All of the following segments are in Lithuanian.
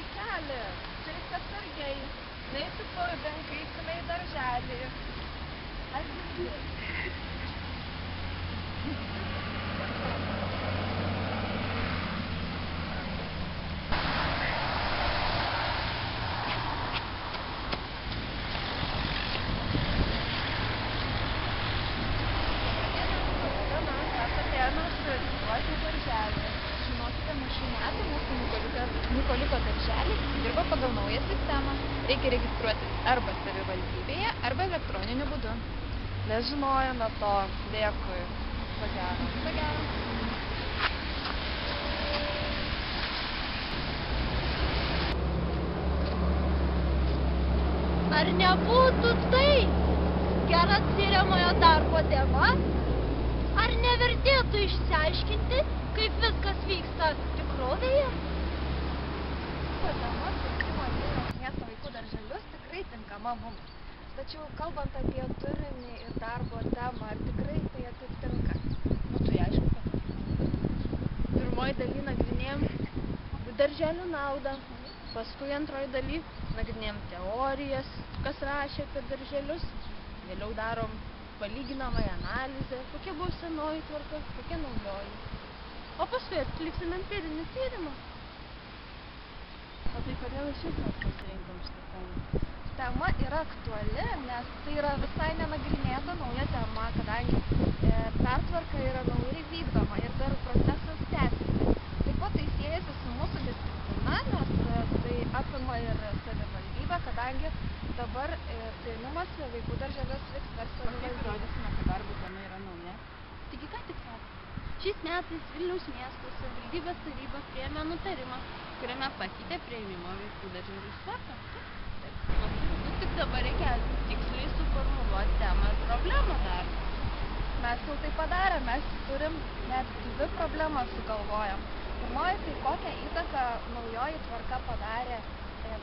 Vaikeli, žiūrėk atsargiai. Neįsipurvink, kai eisime į darželį. Žinokite, nuo šių metų mūsų Mykoliuko darželis dirba pagal naują sistemą. Reikia registruotis arba savivaldybėje, arba elektroniniu būdu. Nežinojome to. Dėkui. Viso gero. Viso gero. Ar nebūtų tai gera tyriamojo darbo tema? Ar nevertėtų išsiaiškinti, kaip viskas vyksta tikrovėje? Tema pirkimo vilniaus miesto vaikų darželius tikrai tinkama mums. Tačiau kalbant apie turinį ir darbo temą, ar tikrai tai atitinka? Tai aišku, kad pirmoji daly nagrinėjom darželių naudą, paskui antroji daly nagrinėjom teorijas, kas rašė apie darželius, vėliau darom palyginamąją analizę, kokia buvo senoji tvarka, kokia naujoji. O paskui atliksim empirinį tyrimą. O tai kodėl iš vis mes pasirinkom šitą temą? Tema yra aktuali, nes tai yra visai nenagrinėta nauja tema, kadangi pertvarka yra naujai vykdoma ir dar procesas tęsiasi. Taip pat tai siejasi su mūsų disciplina, nes tai apima ir savivaldybę, kadangi dabar priėmimas vaikų darželius vyks per savivaldybę. Parodysime, kad darbo tema yra nauja. Taigi ką tik sakė? Šiais metais Vilniaus miesto savivaldybės taryba priėmė nutarimą, kuriame pakeitė priėmimo vaikų darželius tvarką. Tik dabar reikia tiksliai suformuluoti temą ir problemą dar. Mes jau tai padarėm, mes turim net 2 problemas sugalvojam. Pirmoji, tai kokią įtaką naujoji tvarka padarė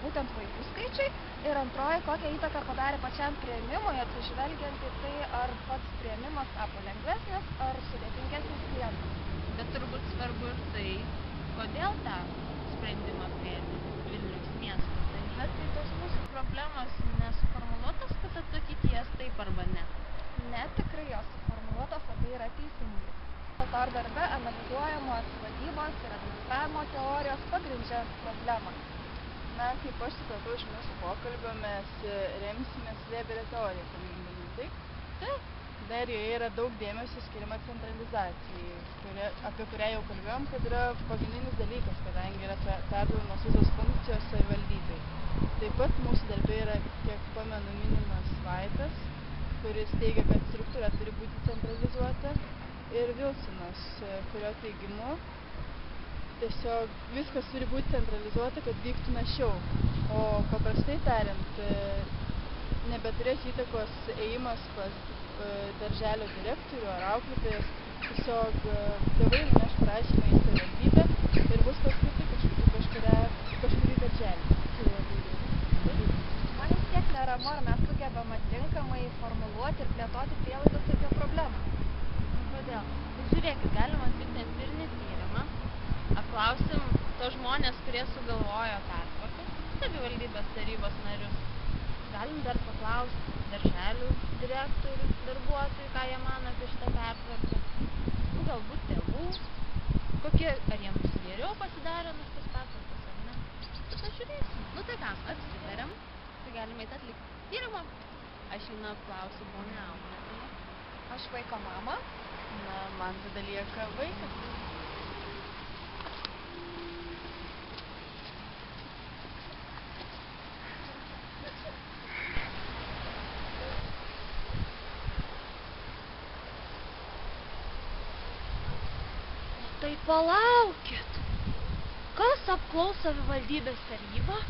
būtent vaikų skaičiui, ir antroji, kokią įtaką padarė pačiam priėmimui, atsižvelgiant į tai, ar pats priėmimas tapo lengvesnis ar sudėtingesnis klientams. Bet turbūt svarbu ir tai, kodėl tą sprendimą priėmė Vilniaus miesto taryba. Tai tos mūsų problemos nesuformuluotos, kad atsakyti jas taip arba ne. Ne, tikrai jos suformuluotos, o tai yra teisingai. Ar darbe analizuojamos vadybos ir administravimo teorijos pagrindžia problemą. Na, kaip aš supratau iš mūsų pokalbio, mes remsimės Weberio teoriją pagrindinį, taip? Taip. Dar joje yra daug dėmesio skiriama centralizacijai, apie kurią jau kalbėjom, kad yra pagrindinis dalykas, kadangi yra perduodamos visos funkcijos savivaldybei. Taip pat mūsų darbe yra, kiek pamenu, minimas Vaitas, kuris teigia, kad struktūra turi būti centralizuota, ir Vilsonas, kurio teigimu tiesiog viskas turi būti centralizuota, kad vyktų našiau. O paprastai tariant, nebeturės įtakos ėjimas pas darželio direktorių ar auklėtojas, tiesiog tėvai nuneš prašymą į savivaldybę ir bus paskirti kažkurį darželį. Man vis tiek neramu, ar mes sugebame tinkamai formuluoti ir plėtoti prielaidas apie problemą. Kodėl? Tai žiūrėkit, galima atlikti empirinį tyrimą, apklausim tos žmonės, kurie sugalvojo pertvarką, savivaldybės tarybos narius. Galim dar paklausti darželių direktorių, darbuotojų, ką jie mano apie šitą pertvarką. Galbūt tėvų, ar jiems geriau pasidarė nuo šitos pertvarkos ar ne. Tai pažiūrėsim. Nu tai ką, apsitarėm, tai galime eiti atlikti tyrimą. Aš einu apklausiu ponę auklėtoją. Aš vaiko mamą. Na, man tada lieka vaikas. Tai palaukit. Kas apklaus savivaldybės tarybą?